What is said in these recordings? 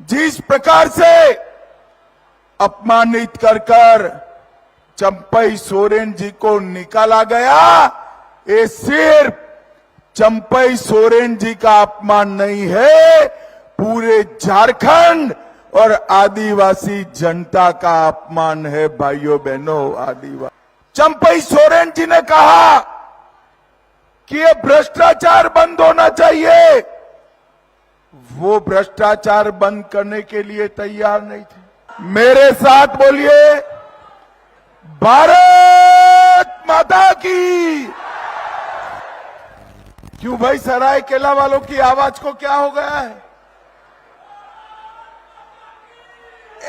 जिस प्रकार से अपमानित कर चंपई सोरेन जी को निकाला गया, ये सिर्फ चंपई सोरेन जी का अपमान नहीं है, पूरे झारखंड और आदिवासी जनता का अपमान है। भाइयों बहनों, आदिवासी चंपई सोरेन जी ने कहा कि ये भ्रष्टाचार बंद होना चाहिए। वो भ्रष्टाचार बंद करने के लिए तैयार नहीं थे। मेरे साथ बोलिए, भारत माता की। क्यों भाई, सरायकेला वालों की आवाज को क्या हो गया है?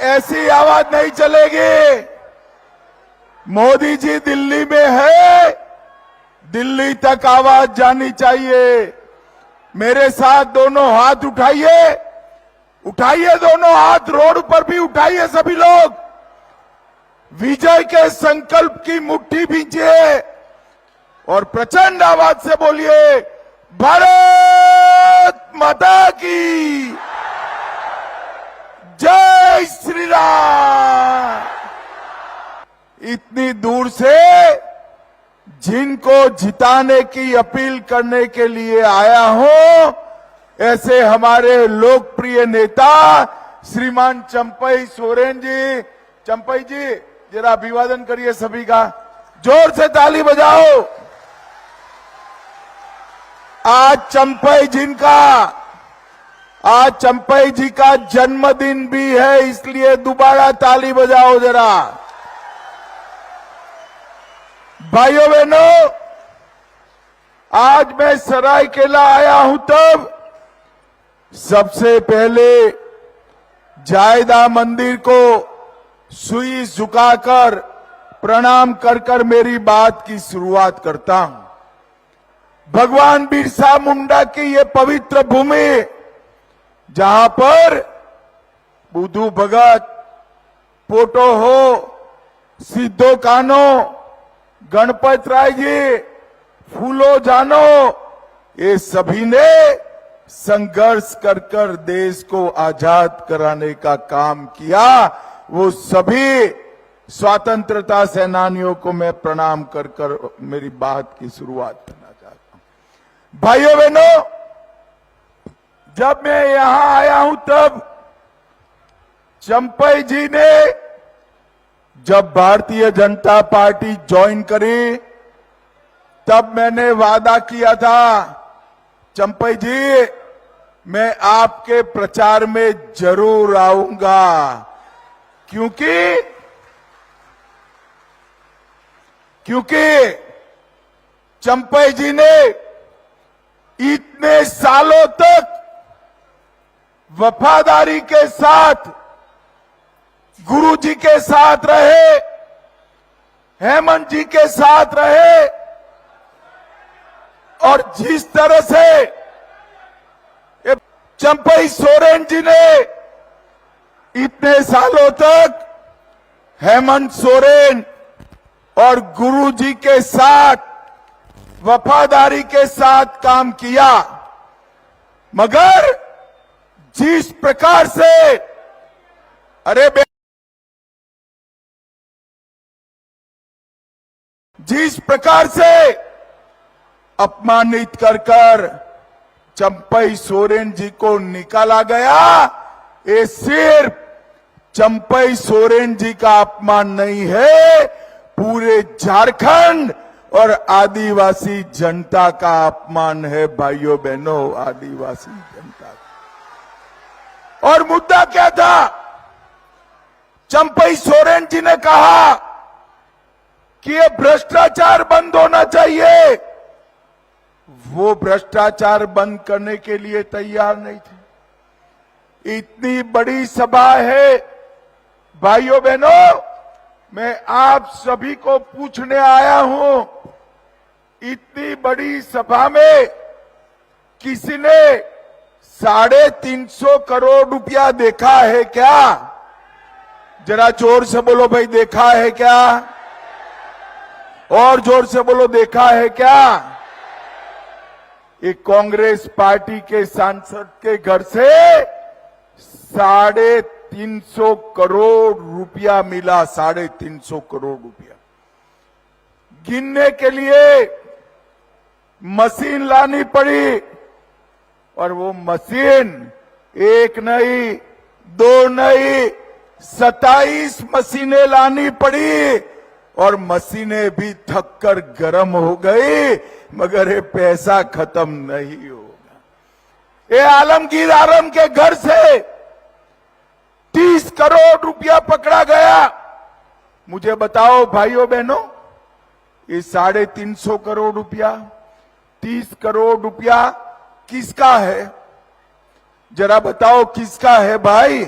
ऐसी आवाज नहीं चलेगी। मोदी जी दिल्ली में है, दिल्ली तक आवाज जानी चाहिए। मेरे साथ दोनों हाथ उठाइए, उठाइए दोनों हाथ, रोड पर भी उठाइए सभी लोग। विजय के संकल्प की मुट्ठी भींचिए और प्रचंड आवाज से बोलिए, भारत माता की जय श्री राम। इतनी दूर से जिनको जिताने की अपील करने के लिए आया हूं, ऐसे हमारे लोकप्रिय नेता श्रीमान चंपई सोरेन जी। चंपई जी, जरा अभिवादन करिए सभी का, जोर से ताली बजाओ। आज चंपई जी का जन्मदिन भी है, इसलिए दोबारा ताली बजाओ जरा। भाइयों बहनों, आज मैं सरायकेला आया हूं, तब सबसे पहले जायदा मंदिर को सुई झुकाकर प्रणाम कर मेरी बात की शुरुआत करता हूं। भगवान बिरसा मुंडा की ये पवित्र भूमि, जहां पर बुद्धू भगत, पोटो हो, सिद्धो कानो, गणपत राय जी, फूलो जानो, ये सभी ने संघर्ष कर देश को आजाद कराने का काम किया। वो सभी स्वतंत्रता सेनानियों को मैं प्रणाम कर मेरी बात की शुरुआत करना चाहता हूं। भाइयों बहनों, जब मैं यहां आया हूं, तब चंपई जी ने जब भारतीय जनता पार्टी ज्वाइन करी, तब मैंने वादा किया था, चंपई जी मैं आपके प्रचार में जरूर आऊंगा, क्योंकि चंपई जी ने इतने सालों तक वफादारी के साथ गुरु जी के साथ रहे, हेमंत जी के साथ रहे, और जिस तरह से चंपई सोरेन जी ने इतने सालों तक हेमंत सोरेन और गुरु जी के साथ वफादारी के साथ काम किया, मगर जिस प्रकार से जिस प्रकार से अपमानित कर चंपई सोरेन जी को निकाला गया, ये सिर्फ चंपई सोरेन जी का अपमान नहीं है, पूरे झारखंड और आदिवासी जनता का अपमान है। भाइयों बहनों, आदिवासी जनता का। और मुद्दा क्या था? चंपई सोरेन जी ने कहा कि ये भ्रष्टाचार बंद होना चाहिए। वो भ्रष्टाचार बंद करने के लिए तैयार नहीं थे। इतनी बड़ी सभा है, भाइयों बहनों, मैं आप सभी को पूछने आया हूं, इतनी बड़ी सभा में किसी ने 350 करोड़ रुपया देखा है क्या? जरा जोर से बोलो भाई, देखा है क्या? और जोर से बोलो, देखा है क्या? एक कांग्रेस पार्टी के सांसद के घर से 350 करोड़ रुपया मिला, 350 करोड़ रुपया। गिनने के लिए मशीन लानी पड़ी, और वो मशीन एक नहीं, दो नहीं, 27 मशीनें लानी पड़ी, और मशीनें भी थककर गर्म हो गई, मगर ये पैसा खत्म नहीं होगा। ये आलमगीर आलम के घर से 30 करोड़ रुपया पकड़ा गया। मुझे बताओ भाइयों बहनों, ये 350 करोड़ रुपया, 30 करोड़ रुपया किसका है? जरा बताओ किसका है भाई?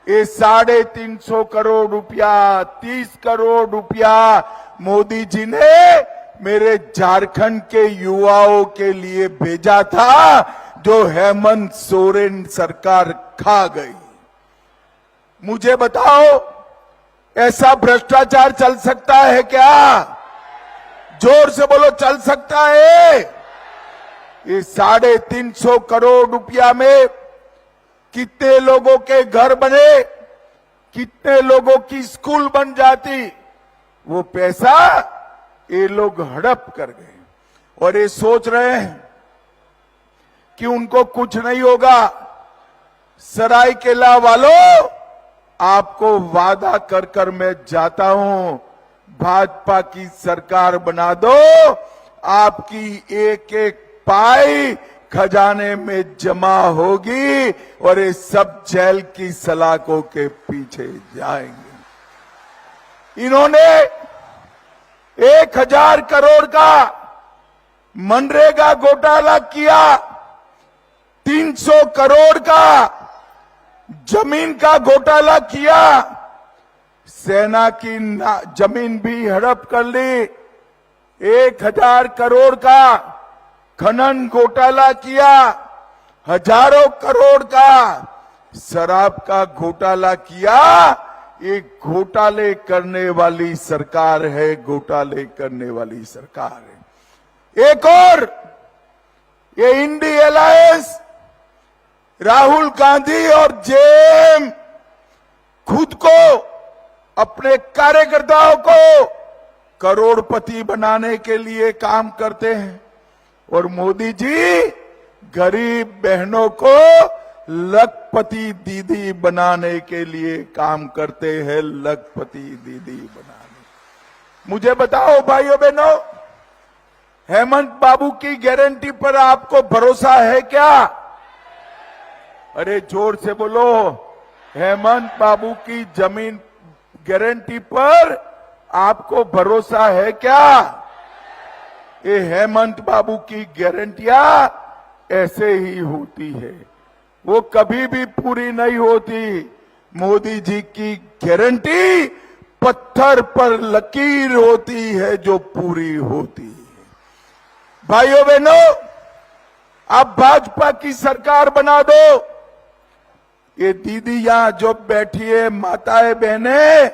ये 350 करोड़ रुपया, 30 करोड़ रुपया मोदी जी ने मेरे झारखंड के युवाओं के लिए भेजा था, जो हेमंत सोरेन सरकार खा गई। मुझे बताओ, ऐसा भ्रष्टाचार चल सकता है क्या? जोर से बोलो, चल सकता है? ये 350 करोड़ रुपया में कितने लोगों के घर बने, कितने लोगों की स्कूल बन जाती, वो पैसा ये लोग हड़प कर गए। और ये सोच रहे हैं कि उनको कुछ नहीं होगा। सरायकेला वालों, आपको वादा कर कर मैं जाता हूं, भाजपा की सरकार बना दो, आपकी एक एक पाई खजाने में जमा होगी, और ये सब जेल की सलाखों के पीछे जाएंगे। इन्होंने 1000 करोड़ का मनरेगा घोटाला किया, 300 करोड़ का जमीन का घोटाला किया, सेना की जमीन भी हड़प कर ली, 1000 करोड़ का खनन घोटाला किया, हजारों करोड़ का शराब का घोटाला किया। ये घोटाले करने वाली सरकार है, घोटाले करने वाली सरकार है। एक और, ये इंडी अलायंस, राहुल गांधी और जेएम खुद को, अपने कार्यकर्ताओं को करोड़पति बनाने के लिए काम करते हैं, और मोदी जी गरीब बहनों को लखपति दीदी बनाने के लिए काम करते हैं, लखपति दीदी बनाने। मुझे बताओ भाइयों बहनों, हेमंत बाबू की गारंटी पर आपको भरोसा है क्या? अरे जोर से बोलो, हेमंत बाबू की जमीन गारंटी पर आपको भरोसा है क्या? ये हेमंत बाबू की गारंटियां ऐसे ही होती है, वो कभी भी पूरी नहीं होती। मोदी जी की गारंटी पत्थर पर लकीर होती है, जो पूरी होती है। भाइयों बहनों, आप भाजपा की सरकार बना दो। ये दीदी यहां जो बैठी है, माताएं बहनें,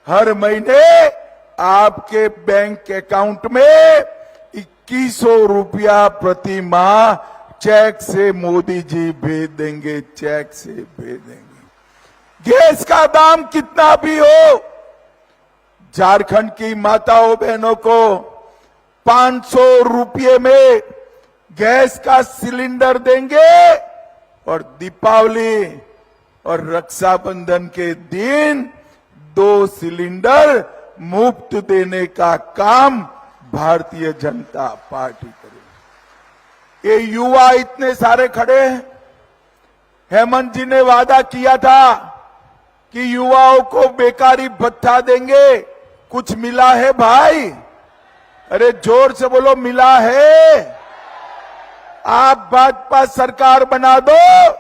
हर महीने आपके बैंक अकाउंट में 2100 रुपया प्रति माह चेक से मोदी जी भेज देंगे, चेक से भेज देंगे। गैस का दाम कितना भी हो, झारखंड की माताओं बहनों को 500 रुपये में गैस का सिलेंडर देंगे, और दीपावली और रक्षाबंधन के दिन 2 सिलेंडर मुफ्त देने का काम भारतीय जनता पार्टी करेगी। ये युवा इतने सारे खड़े हैं। हेमंत जी ने वादा किया था कि युवाओं को बेकारी भत्ता देंगे, कुछ मिला है भाई? अरे जोर से बोलो, मिला है? आप भाजपा सरकार बना दो,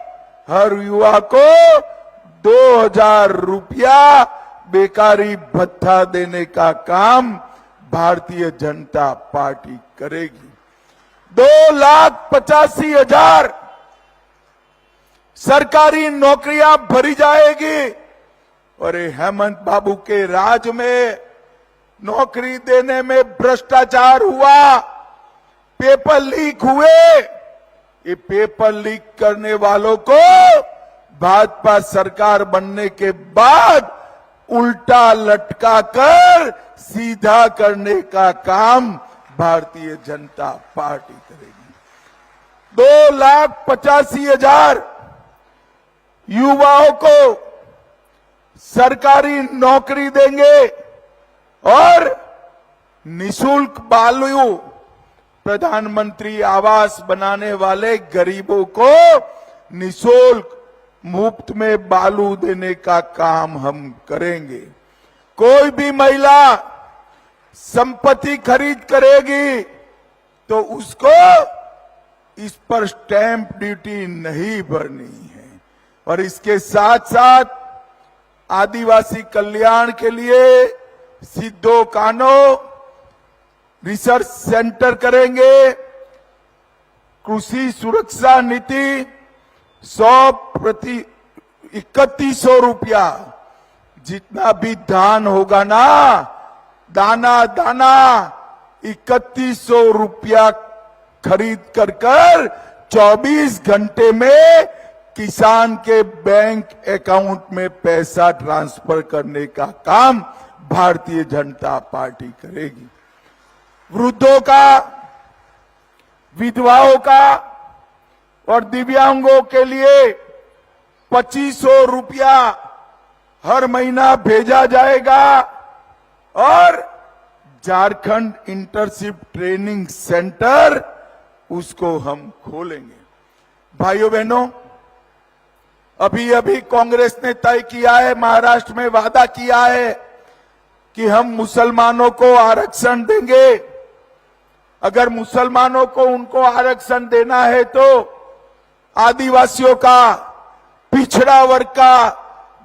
हर युवा को 2000 रुपया बेकारी भत्ता देने का काम भारतीय जनता पार्टी करेगी। 2,85,000 सरकारी नौकरियां भरी जाएगी, और हेमंत बाबू के राज में नौकरी देने में भ्रष्टाचार हुआ, पेपर लीक हुए, ये पेपर लीक करने वालों को भाजपा सरकार बनने के बाद उल्टा लटका कर सीधा करने का काम भारतीय जनता पार्टी करेगी। 2,85,000 युवाओं को सरकारी नौकरी देंगे और निशुल्क बालू प्रधानमंत्री आवास बनाने वाले गरीबों को निशुल्क मुफ्त में बालू देने का काम हम करेंगे। कोई भी महिला संपत्ति खरीद करेगी तो उसको इस पर स्टैंप ड्यूटी नहीं भरनी है। और इसके साथ साथ आदिवासी कल्याण के लिए सिद्धो कानो रिसर्च सेंटर करेंगे। कृषि सुरक्षा नीति 3100 रुपया जितना भी धान होगा ना, दाना दाना 3100 रुपया खरीद कर 24 घंटे में किसान के बैंक अकाउंट में पैसा ट्रांसफर करने का काम भारतीय जनता पार्टी करेगी। वृद्धों का, विधवाओं का और दिव्यांगों के लिए 2500 रुपया हर महीना भेजा जाएगा और झारखंड इंटर्नशिप ट्रेनिंग सेंटर उसको हम खोलेंगे। भाइयों बहनों, अभी अभी कांग्रेस ने तय किया है, महाराष्ट्र में वादा किया है कि हम मुसलमानों को आरक्षण देंगे। अगर मुसलमानों को उनको आरक्षण देना है तो आदिवासियों का, पिछड़ा वर्ग का,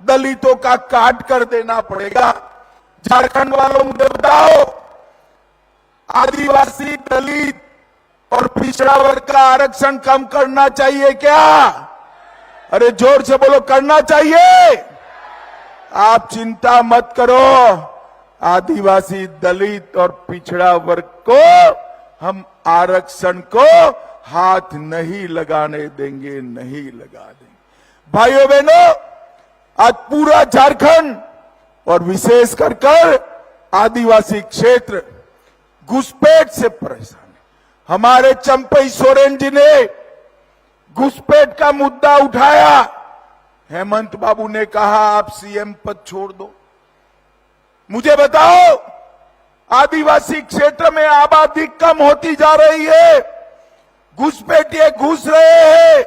दलितों का काट कर देना पड़ेगा। झारखंड वालों मुझे बताओ, आदिवासी, दलित और पिछड़ा वर्ग का आरक्षण कम करना चाहिए क्या? अरे जोर से बोलो, करना चाहिए। आप चिंता मत करो, आदिवासी, दलित और पिछड़ा वर्ग को हम आरक्षण को हाथ नहीं लगाने देंगे, नहीं लगा देंगे। भाइयों बहनों, आज पूरा झारखंड और विशेष कर आदिवासी क्षेत्र घुसपैठ से परेशान है। हमारे चंपई सोरेन जी ने घुसपैठ का मुद्दा उठाया। हेमंत बाबू ने कहा आप सीएम पद छोड़ दो। मुझे बताओ, आदिवासी क्षेत्र में आबादी कम होती जा रही है, घुसपैठिए घुस रहे हैं,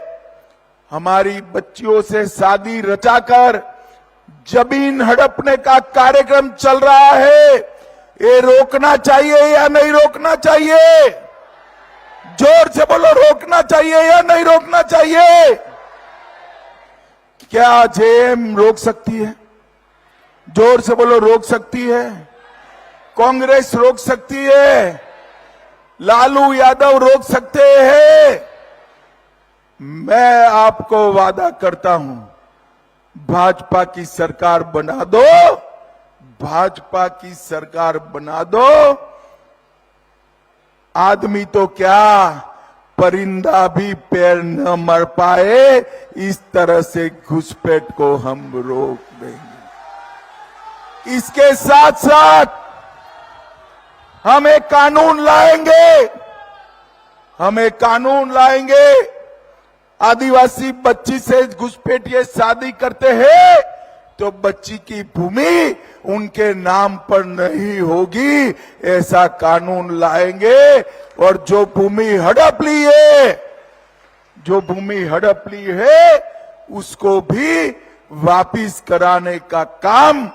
हमारी बच्चियों से शादी रचाकर जमीन हड़पने का कार्यक्रम चल रहा है। ये रोकना चाहिए या नहीं रोकना चाहिए? जोर से बोलो, रोकना चाहिए या नहीं रोकना चाहिए? क्या जेएम रोक सकती है? जोर से बोलो, रोक सकती है? कांग्रेस रोक सकती है? लालू यादव रोक सकते हैं? मैं आपको वादा करता हूं, भाजपा की सरकार बना दो, भाजपा की सरकार बना दो। आदमी तो क्या, परिंदा भी पैर न मर पाए, इस तरह से घुसपैठ को हम रोक देंगे। इसके साथ साथ हम एक कानून लाएंगे, हम एक कानून लाएंगे। आदिवासी बच्ची से घुसपैठिए शादी करते हैं तो बच्ची की भूमि उनके नाम पर नहीं होगी, ऐसा कानून लाएंगे। और जो भूमि हड़प ली है, जो भूमि हड़प ली है, उसको भी वापिस कराने का काम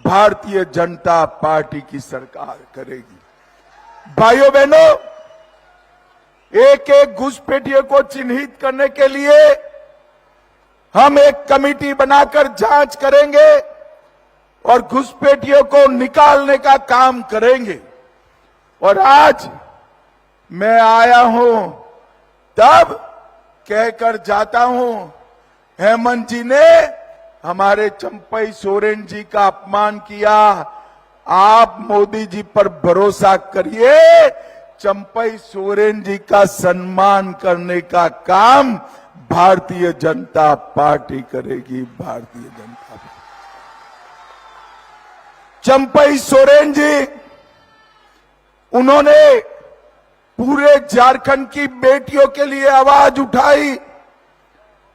भारतीय जनता पार्टी की सरकार करेगी। भाइयों बहनों, एक एक घुसपैठिए को चिन्हित करने के लिए हम एक कमेटी बनाकर जांच करेंगे और घुसपैठियों को निकालने का काम करेंगे। और आज मैं आया हूं तब कहकर जाता हूं, हेमंत जी ने हमारे चंपई सोरेन जी का अपमान किया। आप मोदी जी पर भरोसा करिए, चंपई सोरेन जी का सम्मान करने का काम भारतीय जनता पार्टी करेगी। भारतीय जनता पार्टी चंपई सोरेन जी, उन्होंने पूरे झारखंड की बेटियों के लिए आवाज उठाई।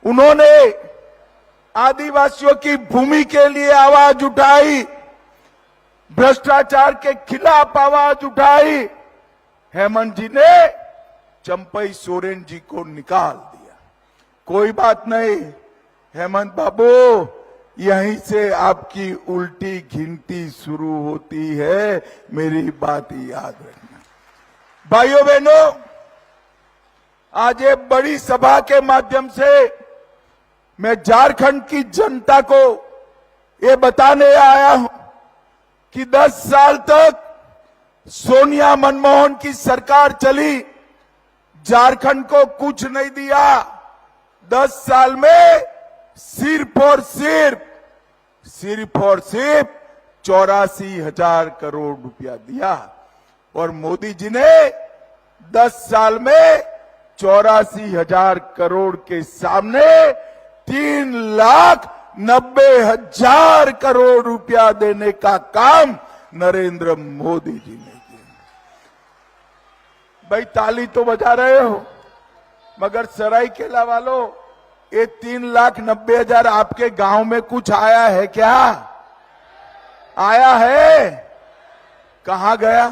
उन्होंने आदिवासियों की भूमि के लिए आवाज उठाई, भ्रष्टाचार के खिलाफ आवाज उठाई। हेमंत जी ने चंपई सोरेन जी को निकाल दिया। कोई बात नहीं हेमंत बाबू, यहीं से आपकी उल्टी गिनती शुरू होती है, मेरी बात याद रखना। भाइयों बहनों, आज ये बड़ी सभा के माध्यम से मैं झारखंड की जनता को ये बताने आया हूं कि 10 साल तक सोनिया मनमोहन की सरकार चली, झारखंड को कुछ नहीं दिया। 10 साल में सिर्फ 84,000 करोड़ रुपया दिया। और मोदी जी ने 10 साल में 84,000 करोड़ के सामने 3,90,000 करोड़ रुपया देने का काम नरेंद्र मोदी जी ने किया। भाई ताली तो बजा रहे हो, मगर सरायकेला वालों, ये 3,90,000 आपके गांव में कुछ आया है क्या? आया है? कहां गया?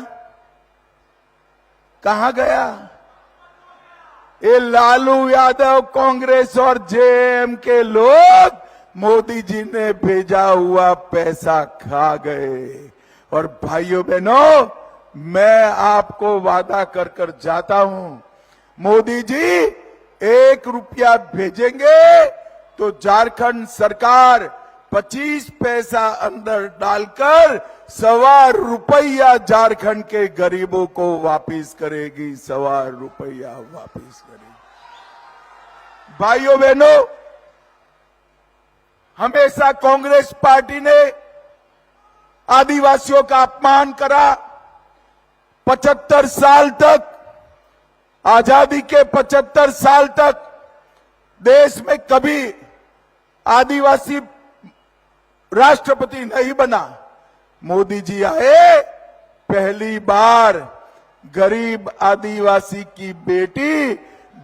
कहां गया? ये लालू यादव, कांग्रेस और जेएम के लोग मोदी जी ने भेजा हुआ पैसा खा गए। और भाइयों बहनों, मैं आपको वादा कर कर जाता हूं, मोदी जी 1 रुपया भेजेंगे तो झारखंड सरकार 25 पैसा अंदर डालकर ₹1.25 झारखंड के गरीबों को वापिस करेगी। ₹1.25 वापिस करेगी। भाइयों बहनों, हमेशा कांग्रेस पार्टी ने आदिवासियों का अपमान करा। 75 साल तक, आजादी के 75 साल तक देश में कभी आदिवासी राष्ट्रपति नहीं बना। मोदी जी आए, पहली बार गरीब आदिवासी की बेटी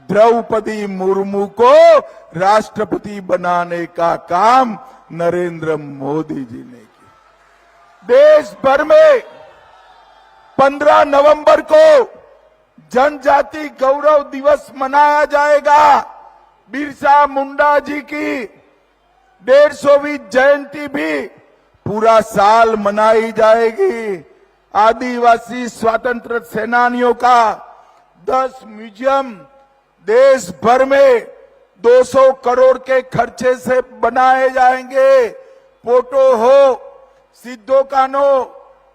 द्रौपदी मुर्मू को राष्ट्रपति बनाने का काम नरेंद्र मोदी जी ने किया। देश भर में 15 नवंबर को जनजाति गौरव दिवस मनाया जाएगा। बिरसा मुंडा जी की 150वीं जयंती भी पूरा साल मनाई जाएगी। आदिवासी स्वतंत्र सेनानियों का 10 म्यूजियम देश भर में 200 करोड़ के खर्चे से बनाए जाएंगे। पोटो हो, सिद्धो कानो,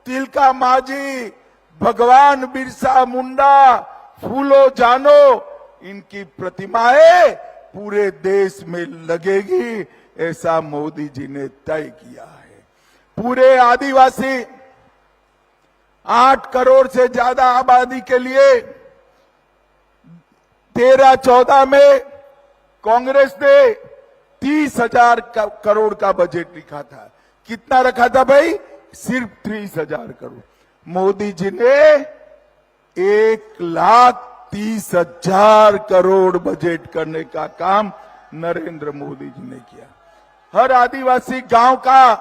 तिलका माझी, भगवान बिरसा मुंडा, फूलो जानो, इनकी प्रतिमाएं पूरे देश में लगेगी, ऐसा मोदी जी ने तय किया है। पूरे आदिवासी 8 करोड़ से ज्यादा आबादी के लिए 13-14 में कांग्रेस ने 30,000 करोड़ का बजट लिखा था। कितना रखा था भाई? सिर्फ 30,000 करोड़। मोदी जी ने 1,30,000 करोड़ बजट करने का काम नरेंद्र मोदी जी ने किया। हर आदिवासी गांव का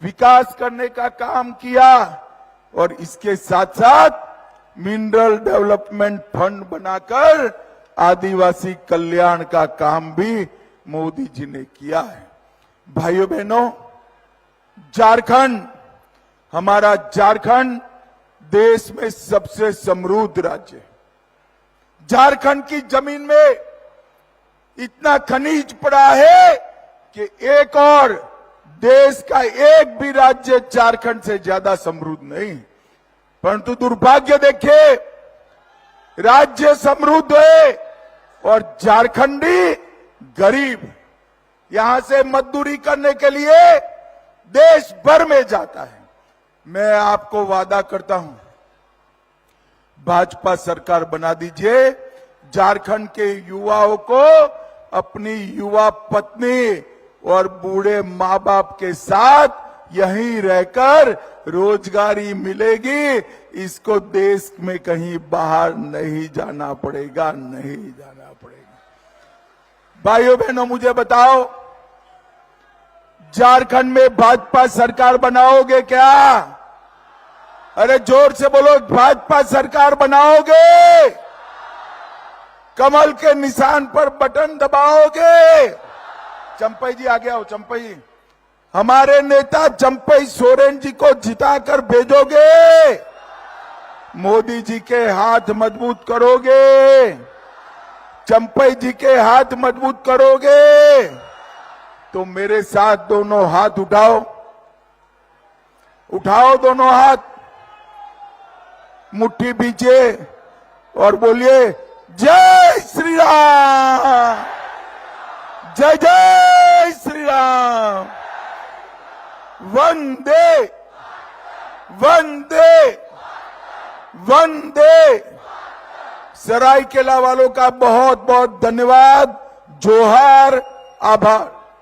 विकास करने का काम किया और इसके साथ साथ मिनरल डेवलपमेंट फंड बनाकर आदिवासी कल्याण का काम भी मोदी जी ने किया है। भाइयों बहनों, झारखंड, हमारा झारखंड देश में सबसे समृद्ध राज्य है। झारखंड की जमीन में इतना खनिज पड़ा है कि एक और देश का एक भी राज्य झारखंड से ज्यादा समृद्ध नहीं। परंतु दुर्भाग्य देखिए, राज्य समृद्ध है और झारखंडी गरीब यहां से मजदूरी करने के लिए देश भर में जाता है। मैं आपको वादा करता हूं, भाजपा सरकार बना दीजिए। झारखंड के युवाओं को अपनी युवा पत्नी और बूढ़े माँ बाप के साथ यहीं रहकर रोजगारी मिलेगी। इसको देश में कहीं बाहर नहीं जाना पड़ेगा, नहीं जाना पड़ेगा। भाइयों बहनों, मुझे बताओ, झारखंड में भाजपा सरकार बनाओगे क्या? अरे जोर से बोलो, भाजपा सरकार बनाओगे? कमल के निशान पर बटन दबाओगे? चंपई जी आगे आओ। चंपई जी, हमारे नेता चंपई सोरेन जी को जिताकर भेजोगे? मोदी जी के हाथ मजबूत करोगे? चंपई जी के हाथ मजबूत करोगे? तो मेरे साथ दोनों हाथ उठाओ, उठाओ दोनों हाथ, मुट्ठी पीछे और बोलिए जय श्री राम, जय जय श्री राम, वंदे वंदे वंदे। सरायकेला वालों का बहुत बहुत धन्यवाद। जोहार, आभार।